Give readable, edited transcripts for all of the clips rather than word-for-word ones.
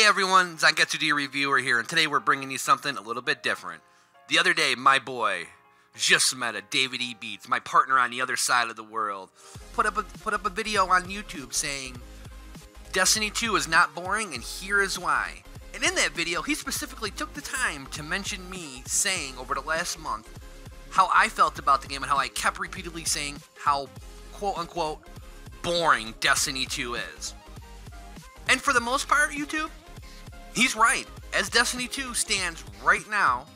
Hey everyone, Zangetsu Reviewer here, and today we're bringing you something a little bit different. The other day, my boy, just met a David E. Beats, my partner on the other side of the world, put up a video on YouTube saying, Destiny 2 is not boring, and here is why. And in that video, he specifically took the time to mention me saying over the last month how I felt about the game and how I kept repeatedly saying how quote-unquote boring Destiny 2 is. And for the most part, YouTube, he's right. As Destiny 2 stands right now,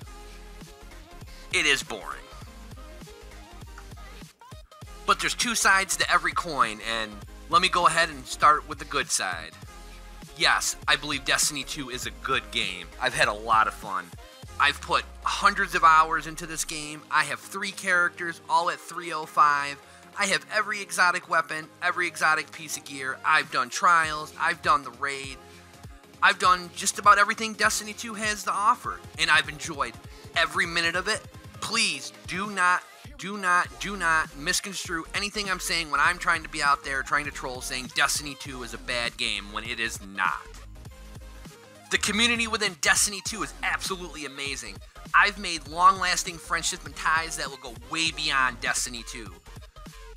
it is boring. But there's two sides to every coin, and let me go ahead and start with the good side. Yes, I believe Destiny 2 is a good game. I've had a lot of fun. I've put hundreds of hours into this game. I have 3 characters, all at 305. I have every exotic weapon, every exotic piece of gear. I've done trials, I've done the raid. I've done just about everything Destiny 2 has to offer, and I've enjoyed every minute of it. Please do not misconstrue anything I'm saying when I'm trying to be out there trying to troll saying Destiny 2 is a bad game when it is not. The community within Destiny 2 is absolutely amazing. I've made long-lasting friendships and ties that will go way beyond Destiny 2.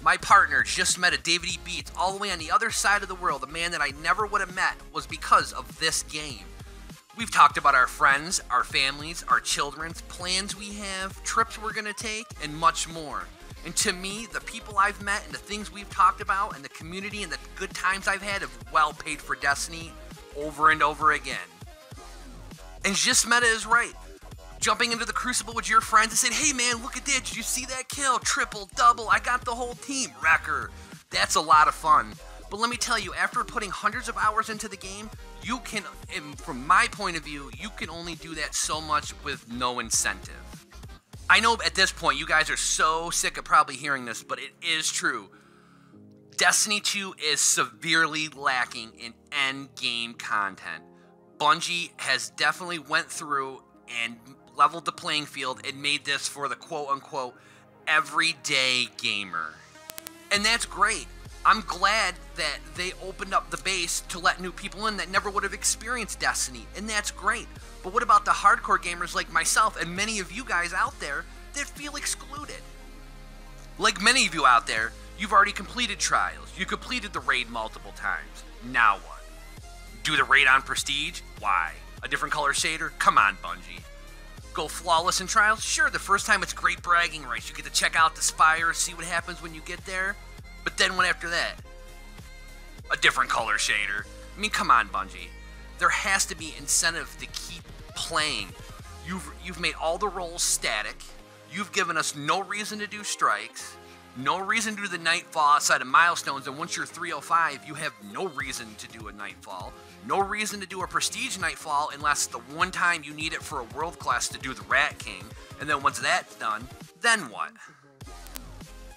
My partner just met a David E. Beats all the way on the other side of the world, a man that I never would have met was because of this game. We've talked about our friends, our families, our children's, plans we have, trips we're going to take, and much more. And to me, the people I've met and the things we've talked about and the community and the good times I've had have well paid for Destiny over and over again. And Just Meta is right. Jumping into the Crucible with your friends and saying, hey man, look at that, did you see that kill? Triple, double, I got the whole team, wrecker. That's a lot of fun. But let me tell you, after putting hundreds of hours into the game, you can, from my point of view, you can only do that so much with no incentive. I know at this point you guys are so sick of probably hearing this, but it is true. Destiny 2 is severely lacking in end game content. Bungie has definitely went through and leveled the playing field and made this for the quote-unquote everyday gamer. And that's great. I'm glad that they opened up the base to let new people in that never would have experienced Destiny, and that's great. But what about the hardcore gamers like myself and many of you guys out there that feel excluded? Like many of you out there, you've already completed trials. You completed the raid multiple times. Now what? Do the raid on Prestige? Why? A different color shader? Come on, Bungie. Go flawless in trials? Sure, the first time it's great bragging rights. You get to check out the spire, see what happens when you get there. But then what after that? A different color shader. I mean, come on, Bungie. There has to be incentive to keep playing. You've made all the roles static. You've given us no reason to do strikes. No reason to do the nightfall outside of milestones, and once you're 305, you have no reason to do a nightfall. No reason to do a prestige nightfall unless the one time you need it for a world class to do the Rat King, and then once that's done, then what?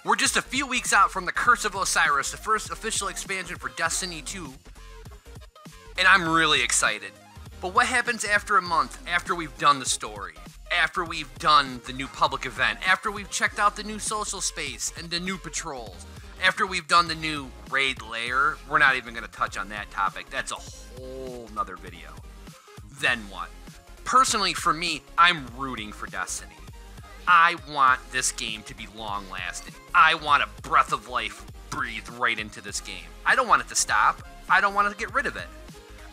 We're just a few weeks out from the Curse of Osiris, the first official expansion for Destiny 2, and I'm really excited. But what happens after a month, after we've done the story? After we've done the new public event, after we've checked out the new social space and the new patrols, after we've done the new raid layer, we're not even going to touch on that topic. That's a whole nother video. Then what? Personally, for me, I'm rooting for Destiny. I want this game to be long-lasting. I want a breath of life breathed right into this game. I don't want it to stop. I don't want to get rid of it.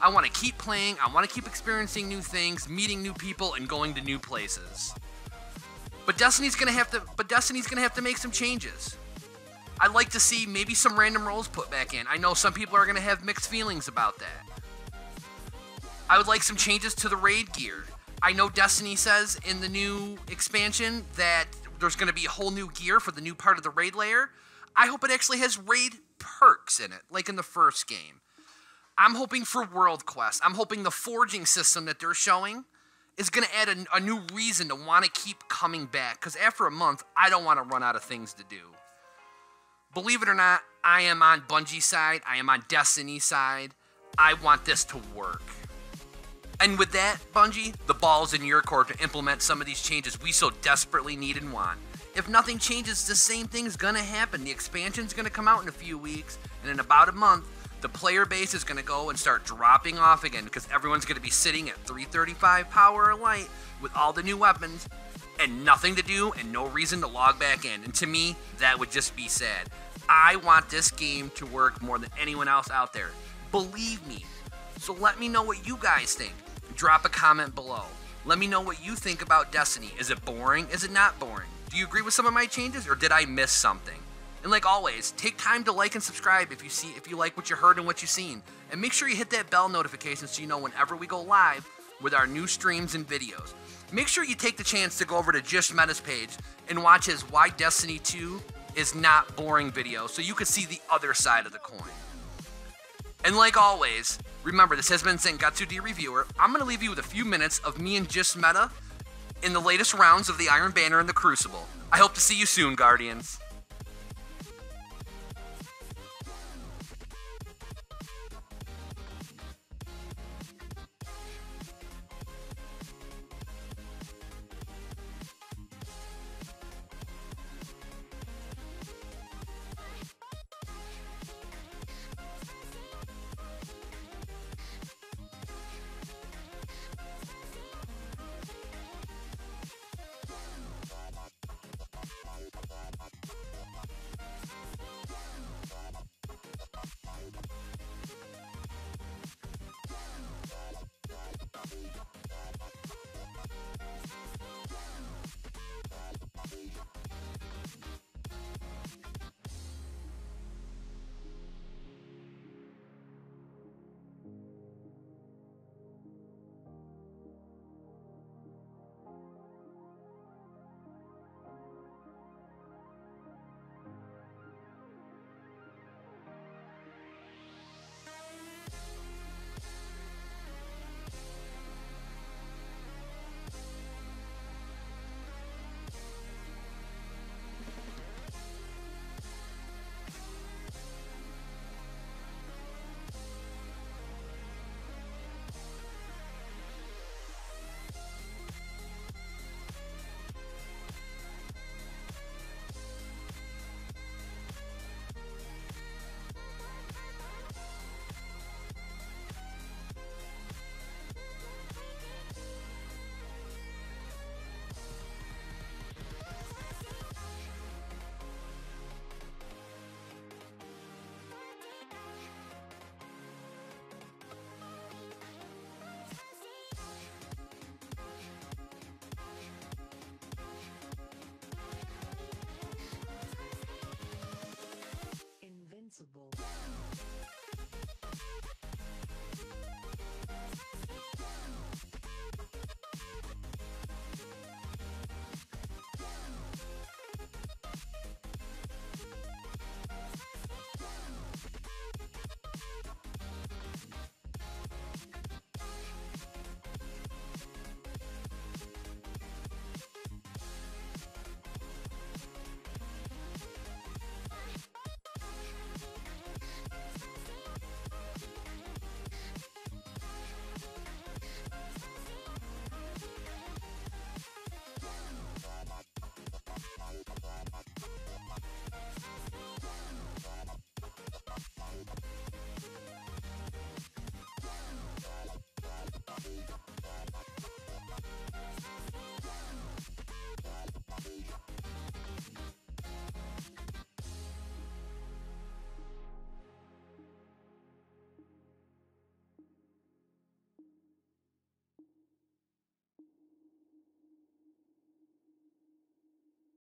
I want to keep playing, I want to keep experiencing new things, meeting new people, and going to new places. But Destiny's gonna have to make some changes. I'd like to see maybe some random roles put back in. I know some people are gonna have mixed feelings about that. I would like some changes to the raid gear. I know Destiny says in the new expansion that there's gonna be a whole new gear for the new part of the raid layer. I hope it actually has raid perks in it, like in the first game. I'm hoping for World Quest. I'm hoping the forging system that they're showing is going to add a new reason to want to keep coming back. Because after a month, I don't want to run out of things to do. Believe it or not, I am on Bungie's side. I am on Destiny's side. I want this to work. And with that, Bungie, the ball's in your court to implement some of these changes we so desperately need and want. If nothing changes, the same thing's going to happen. The expansion's going to come out in a few weeks, and in about a month, the player base is going to go and start dropping off again because everyone's going to be sitting at 335 power or light with all the new weapons and nothing to do and no reason to log back in. And to me, that would just be sad. I want this game to work more than anyone else out there. Believe me. So let me know what you guys think. Drop a comment below. Let me know what you think about Destiny. Is it boring? Is it not boring? Do you agree with some of my changes or did I miss something? And like always, take time to like and subscribe if you like what you heard and what you've seen. And make sure you hit that bell notification so you know whenever we go live with our new streams and videos. Make sure you take the chance to go over to Just Meta's page and watch his Why Destiny 2 is Not Boring video so you can see the other side of the coin. And like always, remember this has been Sengatsu D Reviewer. I'm going to leave you with a few minutes of me and Just Meta in the latest rounds of the Iron Banner and the Crucible. I hope to see you soon, Guardians.